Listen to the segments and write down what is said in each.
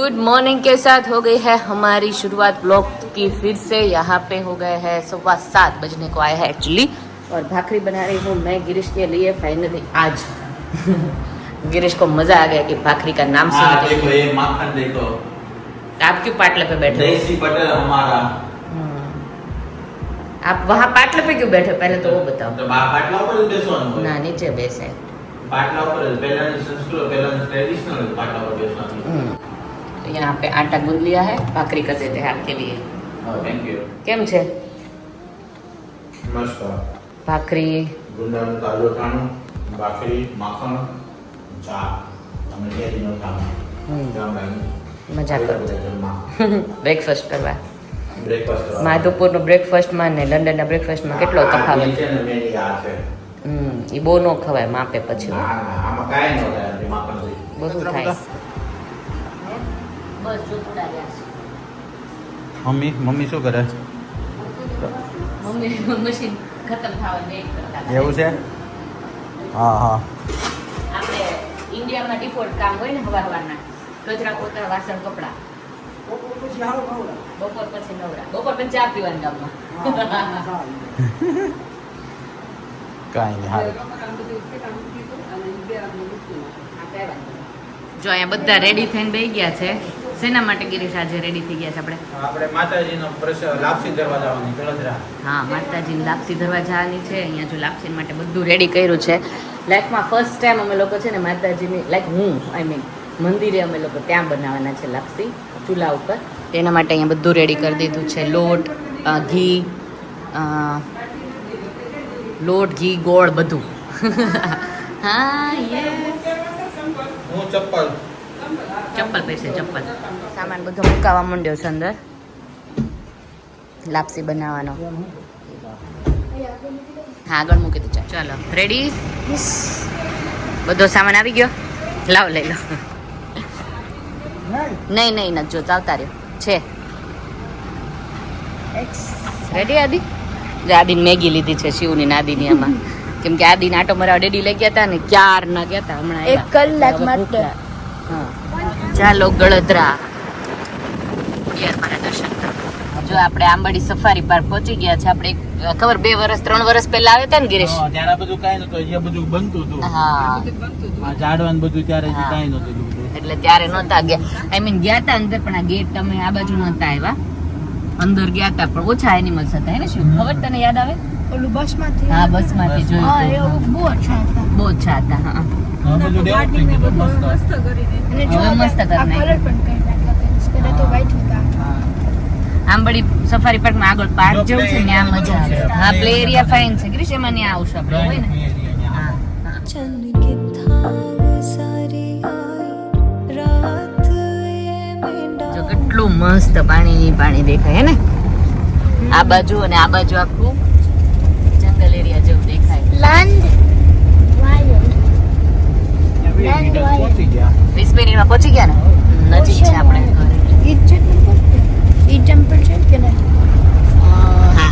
Good morning के साथ हो गई है हमारी शुरुआत ब्लॉग की फिर से। यहाँ पे हो गए हैं 7:15 बजने को आया है एक्चुअली। और भाखरी बना रही हूँ मैं गिरीश के लिए फाइनली आज। गिरीश को मजा आ गया कि भाखरी का नाम सुन के। देखो ये माखन देखो। आप क्यों पाटले पे बैठे? देसी बटर हमारा। आप वहाँ पाटले पे क्यों बैठे पहले तो वो बताओ। तो पाटला पर બેસવાનું હોય। ના નીચે બેસે પાટલા પર પહેલાની સંસ્કૃત પહેલાની ટ્રેડિશનલ પાટલા પર બેસવાનું। तो यहाँ पे आटा गूंद लिया है, भाखरी कर देते हैं आपके लिए। હા થેન્ક યુ। કેમ છે મસ્ત। ભાખરી ગુંદાનું તાજો ખાણું, ભાખરી, માખણ, ચા અને કેરીનો ખાણું। જામ લાગી મજા કરો બ્રેકફાસ્ટ કરવા। બ્રેકફાસ્ટ કરવા માધુપુરનો બ્રેકફાસ્ટમાં ને લંડનના બ્રેકફાસ્ટમાં કેટલો તફાવત છે। એ બહુ ન ખવાય માપે પછી આમાં કાંઈ ન થાય માખણથી બધું થાય। બસ જો થોડા રહ્યા મમ્મી શું કરે? મમ્મી મશીન ખતમ થવા વેઇટ કરતા। એવું છે? હા હા। આપણે ઇન્ડિયામાં ડિફોલ્ટ કામ હોય ને સવારના કચરા પોતા વાસણ કપડા બપોર પછી નવરા। બપોર પછી ચા પીવાની ગામમાં કાંઈ નહીં હાલ। જો અહીંયા બધા રેડી થઈને બેસી ગયા છે। શેના માટે ગિરીશ આજે રેડી થઈ ગયા છે આપણે? આપણે માતાજીનો લાપસી ધરવા જવાની ગળદરા। હા માતાજીની લાપસી ધરવા જવાની છે। અહીંયા જો લાપસી માટે બધું રેડી કર્યું છે। લાઈફમાં ફર્સ્ટ ટાઈમ અમે લોકો છે ને માતાજીની હું મંદિરે અમે લોકો ત્યાં બનાવવાના છે લાપસી ચૂલા ઉપર। તેના માટે અહીંયા બધું રેડી કરી દીધું છે। લોટ ઘી ગોળ બધું। હા યસ હું ચપ્પલ પહેરશે ચપ્પલ। સામાન બધો મુકાવા માંડ્યો છે અંદર લાપસી બનાવવાનો। હા આગળ મૂકી દો। ચાલો રેડી બધો સામાન આવી ગયો? લાવ લઈ લો। નહીં નથી જોતા આવતા રહ્યો છે। રેડી આદિ? આદિને મેગી લીધી છે શિવની નાદીની આમાં કેમ કે આદિને આટો મારા ડેડી લઈ ગયા હતા ને ક્યાર ના ગયા હતા હમણાં 1 કલાક માટે। હા ચાલો ગળદરા મારા દર્શન કરો। જો આપણે આંબડી સફારી પાર્ક પહોંચી ગયા છે। આપણે ખબર 2 વર્ષ 3 વર્ષ પહેલા આવ્યા હતા ને ગિરીશ? ત્યારે બધું કાંઈ નતું, જે બધું બનતું હતું હા ઝાડવાનું બધું ત્યારે કાંઈ નતું એટલે ત્યારે નહોતા ગયા। ગયા હતા અંદર પણ આ ગેટ તમે આ બાજુ નહોતા આવ્યા। અંદર ગયા હતા પણ ઓછા એનિમલ્સ હતા હે ને શું ખબર તને યાદ આવે? ઓલું બસમાંથી? હા બસમાંથી જોયું હા એ બહુ અચ્છા હતા। બહુ ઓછા હતા। હા બધું ગાર્ડનિંગ ને બધું મસ્ત કરી દે અને જો હવે મસ્ત કરી આ કલર પણ કરી નાખ્યા પહેલા તો વ્હાઈટ હતા। આંબડી સફારી પાર્ક માં આગળ પાર્ક જેવું છે ને આ મજા આવે। હા પ્લે એરિયા ફાઇન છે ગિરીશ એમાં ને આવશું આપણે હોય ને। હા જો કેટલું મસ્ત પાણી દેખાય હે ને આ બાજુ અને આ બાજુ આખું જંગલ એરિયા જેવું દેખાય। લેન્ડ વાયર પહોંચી ગયા। 20 મિનિટમાં પહોંચી ગયા ને નજીક છે આપણે ઘરે। ઈ ટેમ્પલ છે કે નહીં? હા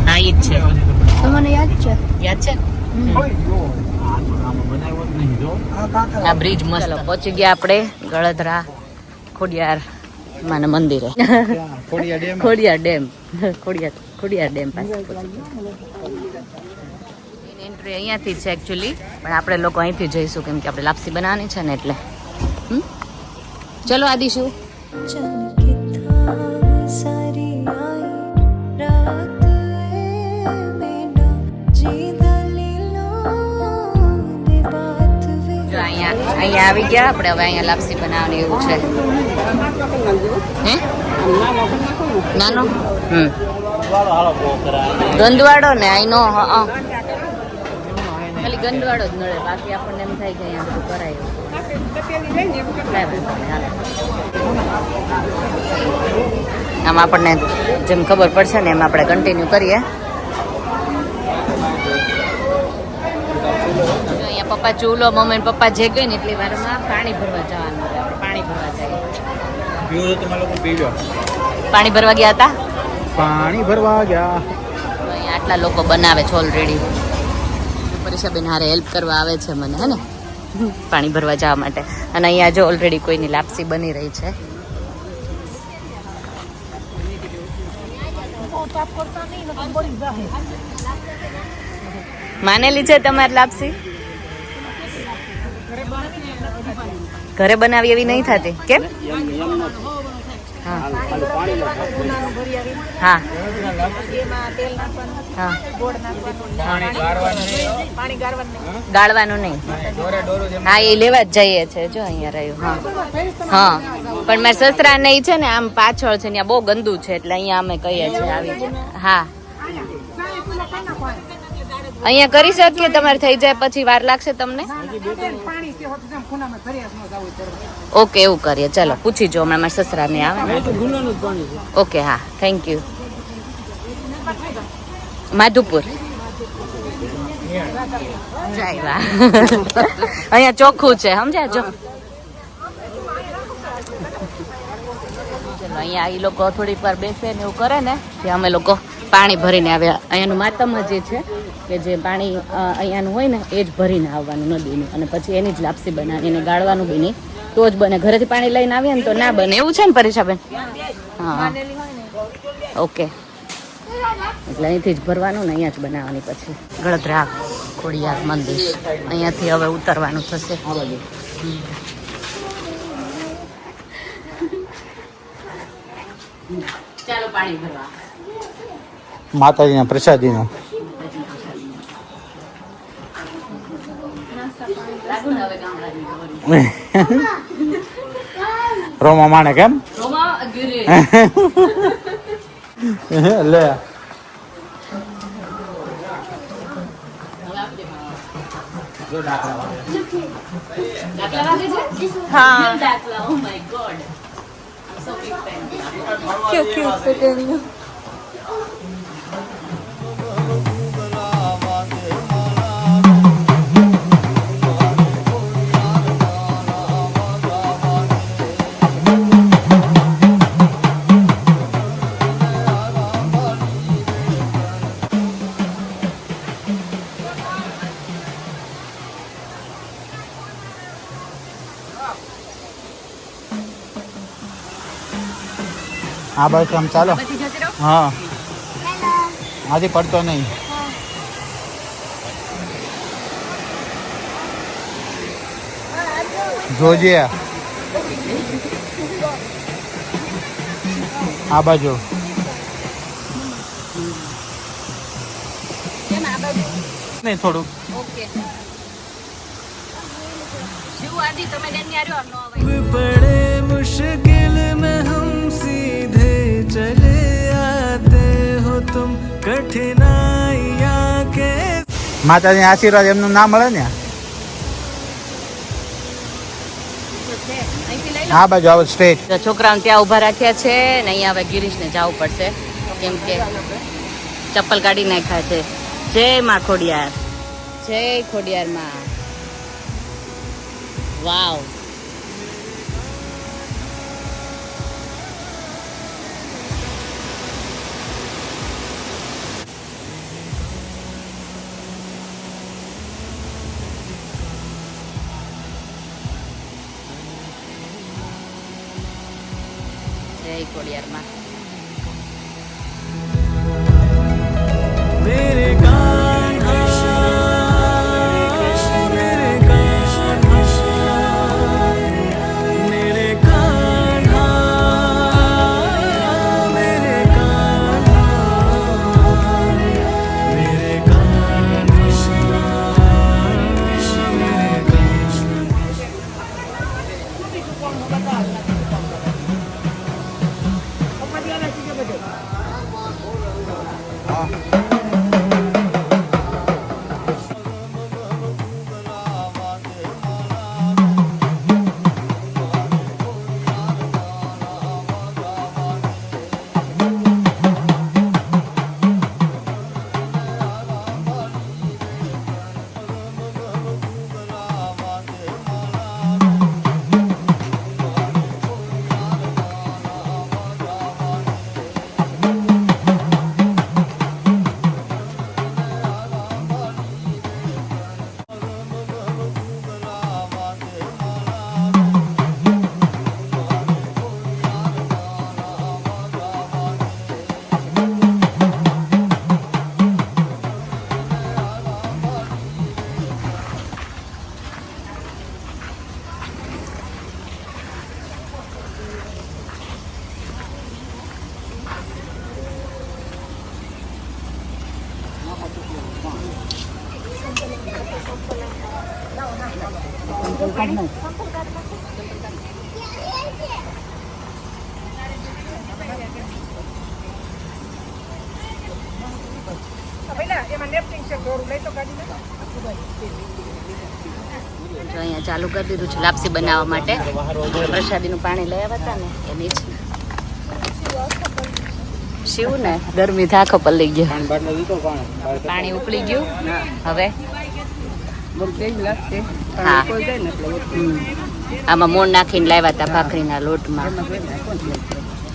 હા ઈ જ છે। તમને યાદ છે? યાદ છે આ બ્રિજ મસ્ત। પહોંચી ગયા આપણે ગળદરા ખોડિયાર માના મંદિરે। ખોડિયાર ડેમ પાસે એન્ટ્રી અહીંયાથી છે એકચ્યુઅલી પણ આપણે લોકો અહીંથી જઈશું કેમ કે આપણે લાપસી બનાવવાની છે ને એટલે। ચલો આદિશું અહીંયા આવી ગયા આપણે। હવે અહીંયા લાપસી બનાવવાની એવું છે। હે નાનો ગંદવાડો ને આઈનો ખાલી ગંદવાડો જ નડે બાકી આપણને એમ થાય કે અહીંયા બધું કરાય। આમ આપણને જેમ ખબર પડશે ને એમ આપણે કન્ટિન્યુ કરીએ। અહીંયા પપ્પા ચૂલો મમ્મી પપ્પા જે ગઈ ને એટલી વારમાં પાણી ભરવા જવાનું। પાણી ભરવા જઈએ। પાણી ભરવા ગયા હતા? પાણી ભરવા ગયા। અહીંયા આટલા લોકો બનાવે છે ઓલરેડી। પરીક્ષાબેન હારે હેલ્પ કરવા આવે છે મને હે ને પાણી ભરવા જવા માટે। અને અહીંયા જો ઓલરેડી કોઈની લાપસી બની રહી છે। માનેલી છે તમારે લાપસી? ઘરે બનાવી એવી નહીં થતી કેમ? હા હા હા ગાળવાનું નહીં. હા એ લેવા જ જઈએ છે. જો અહીંયા રહ્યું. હા હા પણ મારા સસરા ને ઈ છે ને આમ પાછળ છે ત્યાં બહુ ગંદુ છે એટલે અહીંયા અમે કહીએ છીએ આવી છે. હા અહીંયા કરી શકીએ? તમારે થઈ જાય પછી વાર લાગશે તમને? ઓકે એવું કરીએ. ચલો પૂછી જો હમણાં મારા સસરા ને આવે ને. ઓકે હા થેન્ક યુ. માધુપુર જાય અહીંયા ચોખ્ખું છે સમજ્યા? જો ચલો અહીંયા એ લોકો થોડીક વાર બેસે ને એવું કરે ને ત્યાં અમે લોકો પાણી ભરીને આવ્યા. અહીંયાનું માતમ જે છે કે જે પાણી અહીંયાનું હોય ને એ જ ભરીને આવવાનું નદીનું અને પછી એની જ લાપસી બનાવી એને ગાળવાનું બી નહીં તો જ બને. ઘરેથી પાણી લઈને આવીએ ને તો ના બને. એવું છે ને પરીક્ષાબેન? હા ઓકે એટલે અહીંથી જ ભરવાનું ને અહીંયા જ બનાવવાની. પછી ગળતરા ખોડિયાર મંદિર અહીંયાથી હવે ઉતરવાનું થશે. ચાલો પાણી ભરવા. માતાજીના પ્રસાદીનો રોમા માણે કેમ લે આ બાજુ આમ ચાલો. હા આજે પડતો નહીં. જોજે આ બાજુ નહીં થોડુંક. बड़े मुश्किल में हम सीधे चले आते हो तुम कठिनाइयां के. માતાજીના આશીર્વાદ એમનું ના મળે ને. આ બાજુ આવો સ્ટ્રેટ. છોકરાઓને ત્યાં ઉભા રાખ્યા છે ને અહીંયા હવે ગિરીશને જવું પડશે કેમ કે ચપ્પલ કાઢી નાખ્યા છે. જય માં ખોડિયાર, જય ખોડિયાર માં. વાવ જય ખોડિયાર માં. मेरे कान्हा मेरे कान्हा मेरे कान्हा मेरे कान्हा मेरे कान्हा જો અહીંયા ચાલુ કરી દીધું છે લાપસી બનાવવા માટે. પ્રસાદીનું પાણી લઈ આવ્યા હતા ને એની જ શિવ ને ગરમી થાકો પલળી ગયો. પાણી ઉકળી ગયું. હવે હા આમાં મોણ નાખીને લાવ્યા હતા ભાખરીના લોટમાં.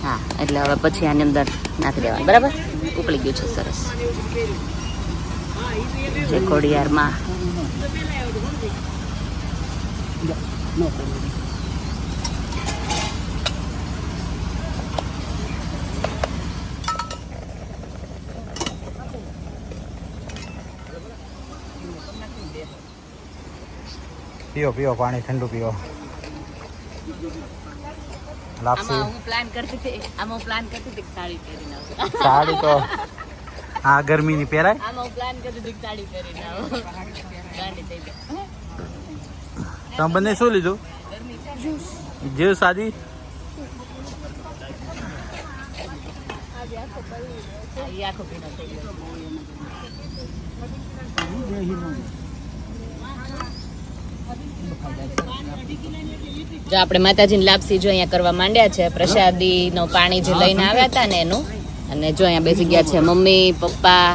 હા એટલે હવે પછી આની અંદર નાખી દેવાનું. બરાબર ઉકળી ગયું છે સરસ. જે ખોડિયારમાં પીઓ પીઓ પાણી ઠંડુ પીઓ. લાપસી આમાં હું પ્લાન કરતી હતી કે સાડી પહેરીને આવું. સાડી તો હા ગરમીની પહેરાય. આમાં હું પ્લાન કરતી હતી કે સાડી પહેરીને આવું. ગાંડી થઈ ગઈ. તમે બંને શું લીધું? જ્યુસ સાદી. ઈ આખો પીનો થઈ ગયો. જો આપણે માતાજીની લાપસી જો અહીંયા કરવા માંડ્યા છે. પ્રસાદીનો પાણી જે લઈને આવ્યા હતા ને એનું. અને જો અહીંયા બેસી ગયા છે મમ્મી પપ્પા.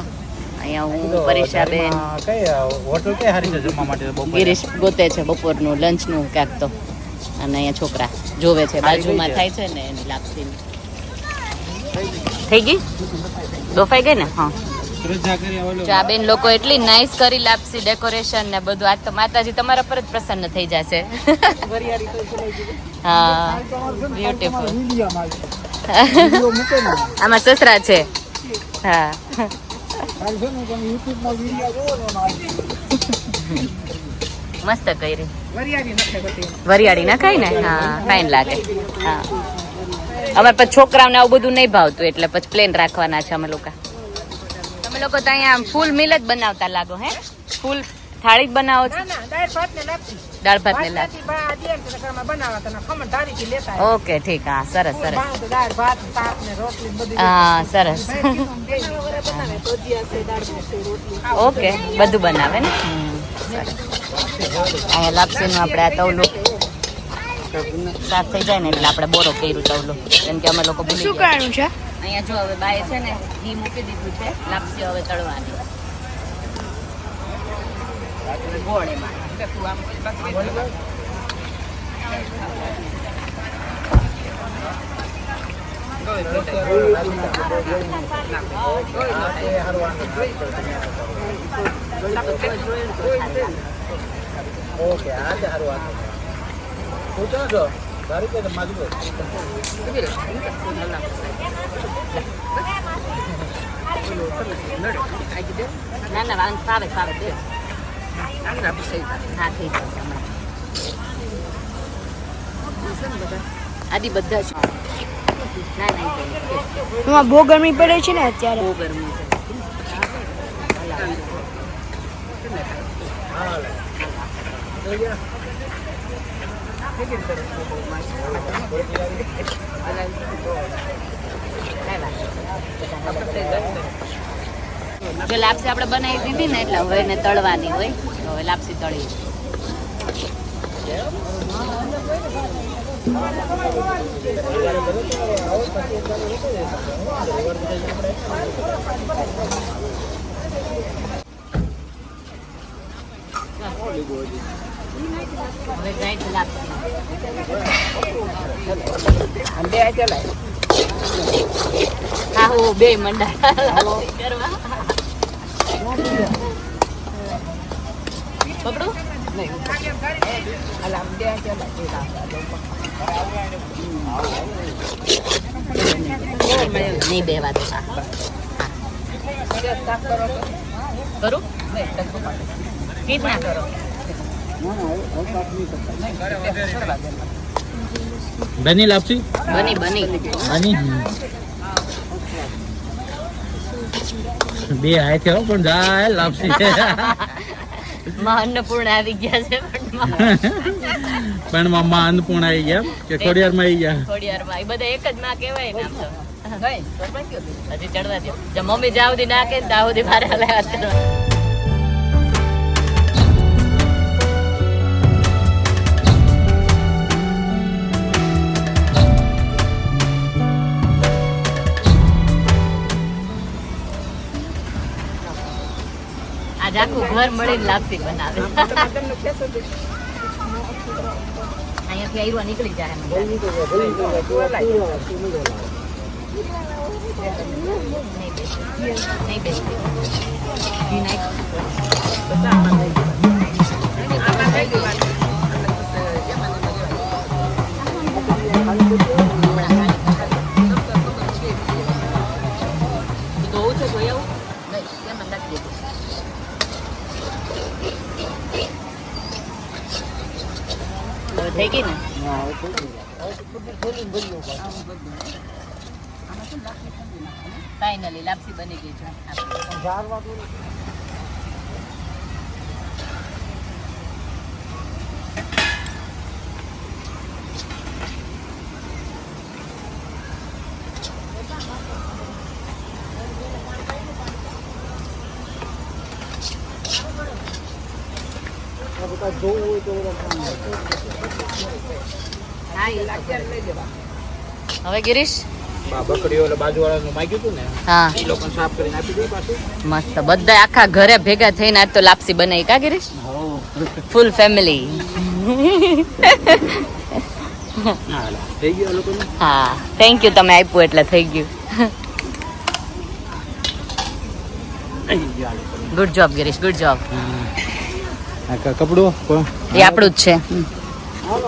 અહીંયા હું પરેશાબેન. કઈ હોટલ કઈ હારી છે જમવા માટે? ગિરીશ ગોતે છે બપોરનું લંચનું ક્યાંક તો. અને અહીંયા છોકરા જોવે છે બાજુમાં થાય છે ને એની લાપસીની. થઈ ગઈ દોફાઈ ગઈ ને? હા જો આ બેન લોકો એટલી નાઇસ કરી લાપસી ડેકોરેશન ને બધું. આજ તો માતાજી તમારા પર જ પ્રસન્ન થઈ જશે. હા બ્યુટીફુલ. આમાં સસરા છે. હા મસ્ત કરી. વરિયાળી નખાય ને? હા ફાઇન લાગે. હા અમારે પછી છોકરાઓને આવું બધું નહીં ભાવતું એટલે પછી પ્લેન રાખવાના છે અમે લોકો. તમે લોકો તો અહીંયા ફૂલ મિલ જ બનાવતા લાગો. હે ફૂલ થાળી જ બનાવો છો? દાળ ભાત ને લાપસી. ઓકે ઠીક. હા સરસ સરસ. હા સરસ. ઓકે બધું બનાવે ને. અહીંયા લાપસીનું આપણે આ તવલું સાફ થઈ જાય ને એટલે આપણે બોરો કર્યું તવલું. કેમ કે અમે લોકો ભૂલી ગયા. છે અહીંયા જો હવે બાએ છે ને ઘી મૂકી દીધું છે. લાપસી હવે તળવાની. ગોળ એમાં ઓકે આ તે હારું આ પૂછો છો તારી કે માજુ ના ના વાંગ ફાવે ફાવે દે. હા થઈ જશે હમણાં. આદિ બધા છે. ના ના બહુ ગરમી પડે છે ને અત્યારે. બહુ ગરમી છે. જો લાપસી આપણે બનાવી દીધી ને એટલે હવે એને તળવાની હોય. હવે લાપસી તળી. હવે જાય છે લાપસી. હા હું બે મંડા કરવા પકડું નહીં બે વાત કરું કીધ ના કરો. બની લાપસી બની બની બની બે હાથે હો પણ જાય લાપસી માં અન્નપૂર્ણા આવી ગયા છે પણ મમ્મા અન્નપૂર્ણા આવી ગયા કે ખોડિયારમાં આવી ગયા ખોડિયારમાં એ બધા એક જ માં કહેવાય ને આમ તો હજી ચડવા દો જો મમ્મી જાવ દી ના કે દાવ દી મારે હલે વાત કરવા આજ આખું ઘર મળીને લાપસી બનાવે અહીંયાથી આયરો નીકળી જાય એમ. નહીં બેસતી. ઘી નાખ. ધોવું છે ધોઈ આવું નહીં એમ નાખી દેવું. હવે થઈ ગઈ ને ફાઇનલી લાપસી બની ગઈ છે હવે ગિરીશ બકરીઓ એટલે બાજુવાળાનું માંગ્યું હતું ને હા એ લોકોને સાફ કરીને આપી દે પાછું મસ્ત બધા આખા ઘરે ભેગા થઈને આજ તો લાપસી બનાવી કા ગિરીશ ફૂલ ફેમિલી થઈ ગયું લોકોને હા થેન્ક યુ તમે આપ્યું એટલે થઈ ગયું good job Girish good job કપડું એ આપણું જ છે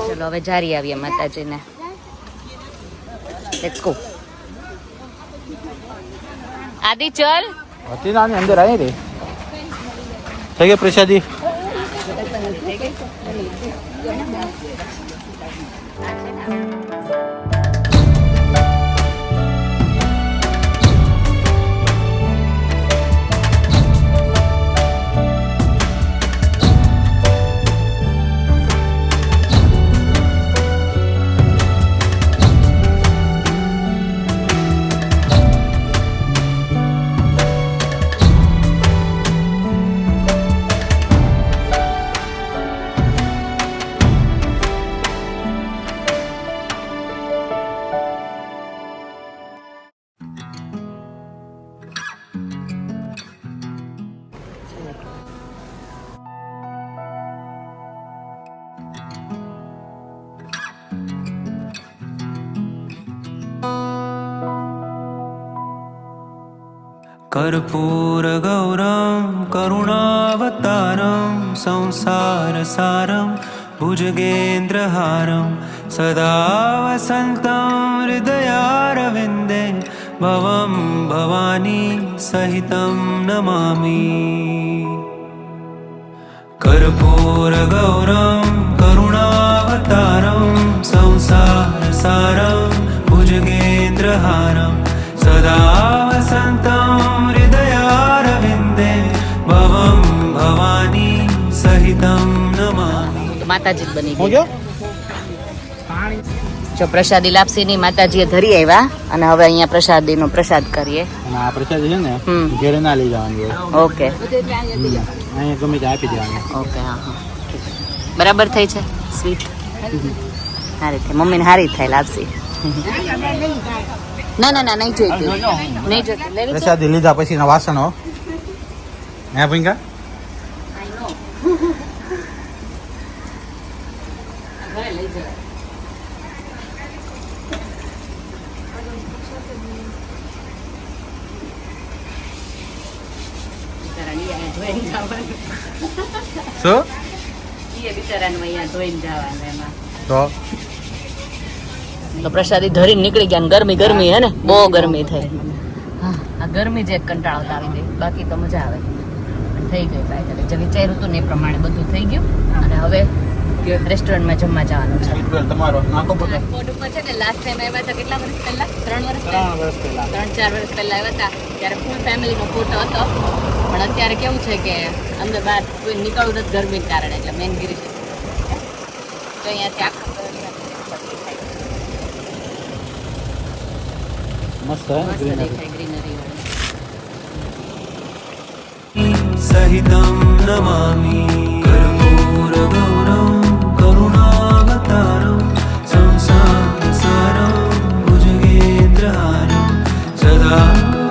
ચલો હવે જારી આવીએ માતાજીને લેટ્સ ગો આદિ ચલ હતી ના અંદર આવી રે થઈ ગઈ પ્રસાદી कर्पूरगौरं करुणावतारं संसारसारं भुजगेन्द्रहारं सदा वसन्तं हृदयारविन्दे भवं भवानी सहितं नमामि कर्पूरगौरं करुणावतारं संसारसारं भुजगेन्द्रहारं सदा वसन्तं हृदयारविन्दे भवं भवानी सहितं नमामि માતાજી જ બની ગઈ જો પ્રસાદી લાપસી ની માતાજીએ ધરી આવ્યા અને હવે અહીંયા પ્રસાદી નો પ્રસાદ કરીએ અને આ પ્રસાદી છે ને ઘેરે ના લઈ જવાની હોય ઓકે અહીંયા ગમે તે આપી દેવાની ઓકે હા હા બરાબર થઈ છે સ્વીટ સારી થઈ મમ્મીને સારી થાય લાપસી ના ના ના નહીં જોઈતી નહીં જોઈતી લેવી છે પ્રસાદી લીધા પછીના વાસણો હે ભીંગા ઘરે લઈ જવાય બિચારાને અહીંયા ધોઈને જવાનું શું એ બિચારાનું અહીંયા ધોઈને જવાનું એમાં તો તો પ્રસાદી ધરીને નીકળી ગયા ને ગરમી ગરમી હે ને બહુ ગરમી થઈ હા આ ગરમી જ એક કંટાળો તો આવી ગઈ બાકી તો મજા આવે થઈ ગઈ ફાઇનલી જે વિચાર્યું હતું ને એ પ્રમાણે બધું થઈ ગયું અને હવે રેસ્ટોરન્ટમાં જમવા જવાનું છે તમારો નાખો ફૂડ ઉપર છે ને લાસ્ટ ટાઈમ આવ્યા હતા કેટલા વર્ષ પહેલા 3 વર્ષ પહેલા 3-4 વર્ષ પહેલા આવ્યા હતા ત્યારે ફૂલ ફેમિલીનો ફોટો હતો પણ અત્યારે કેવું છે કે અંદર બહાર કોઈ નીકળવું નથી ગરમીને કારણે, એટલે મેન ગિરીશ તો અહીંયાથી આખું મસ્ત મસ્ત દેખાય ગ્રીનરી सहितं नमामि कर्पूरगौरं करुणावतारं संसारसारं भुजगेन्द्रहारं सदा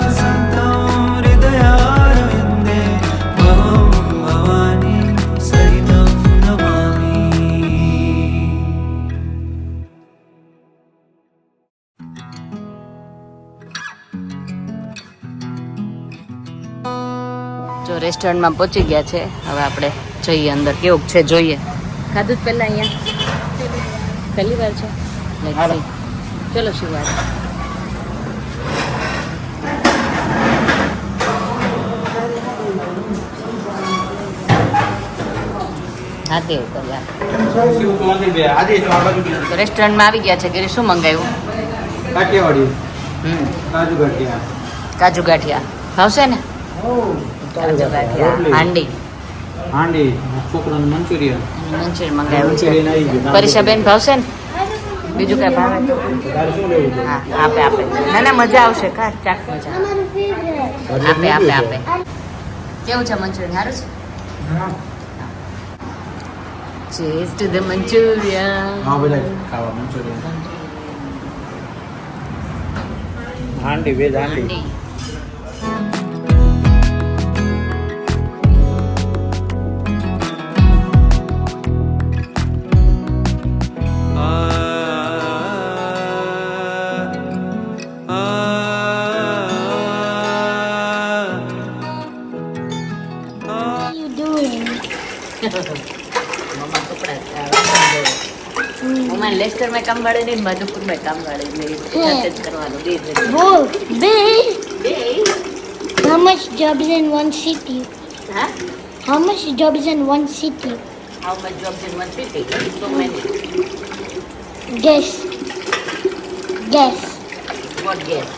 वसन्तं हृदयारविन्दे भवं भवानी सहितं नमामि। જો રેસ્ટોરન્ટમાં પહોંચી ગયા છે. હવે આપણે જઈએ અંદર, કેવું છે જોઈએ. ખાધું જ પહેલાં અહીંયા પહેલી વાર છે. ચલો શિવાય. હા તે તો રેસ્ટોરન્ટમાં આવી ગયા છે. કે શું મંગાવ્યું? કાઠિયાવાડી હમ કાજુ ગાંઠિયા. કાજુ ગાંઠિયા ભાવશે ને? કાજુ ગાંઠિયા, હાંડી, હાંડી, છોકરાને મંચુરિયન. મંચુરિયન મંગાવ્યું મંચુરિયન આવી છે. ગયું. પરીક્ષાબેન ભાવશે ને? બીજું કઈ ભાવે? તારે શું લેવું છે? હા આપે આપે. ના ના મજા આવશે. કા ચાક મજા આપે આપે આપે. કેવું છે મંચુરિયન? સારું છે? ચેઝ ટુ ધ મંચુરિયન. હા બધા ખાવા Manchurian. Handi, veg handi. What are you doing? મમ્મા કપડા મમ્મા લેસ્ટર में काम वाले नहीं, मधुपुर में काम वाले नहीं. સાથે જ કરવાનું બે જ. Both. Big. બે How much jobs in one city? હા. How much jobs in one city? How much jobs in one city? So many. Guess. Guess. What guess?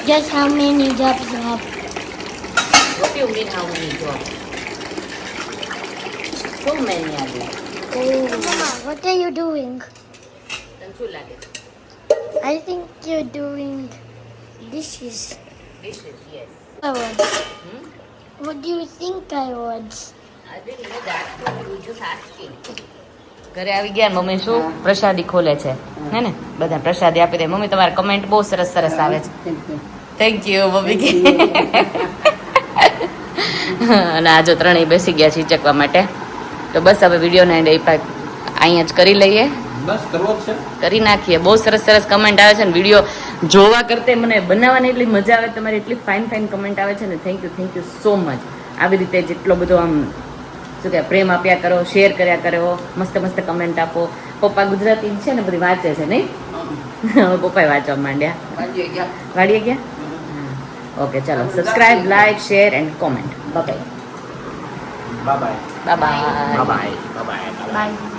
Guess how many jobs you have. What do you mean how many jobs? So many are there. Mama, what are you doing? તને શું લાગે? I think you're doing dishes. Dishes, yes. I was. What do you think I was? I didn't know that. You just asking. ઘરે આવી ગયા ને mummy શું પ્રસાદી ખોલે છે હે ને, બધા પ્રસાદી આપી દે. મમ્મી તમારા કમેન્ટ બહુ સરસ સરસ આવે છે. થેન્ક યુ મમ્મી કે. અને આ જો ત્રણેય બેસી ગયા છે ચકવા માટે. તો બસ હવે વિડીયોને એન્ડ અહીંયા જ કરી લઈએ, બસ કરવો જ છે. કરી નાખીએ. બહુ સરસ સરસ કમેન્ટ આવે છે ને વિડીયો જોવા કરતે મને બનાવવાની એટલી મજા આવે. તમારી એટલી ફાઇન ફાઇન કમેન્ટ આવે છે ને. Thank you so much. આવી રીતે જેટલો બધો આમ શું કહેવાય પ્રેમ આપ્યા કરો, શેર કર્યા કરો, મસ્ત મસ્ત કમેન્ટ આપો. પપ્પા ગુજરાતી છે ને બધી વાંચે છે નહીં? હવે પપ્પાએ વાંચવા માંડ્યા. વાડીએ ગયા? ઓકે ચાલો, subscribe, like, share and comment. Bye bye bye bye bye bye bye bye.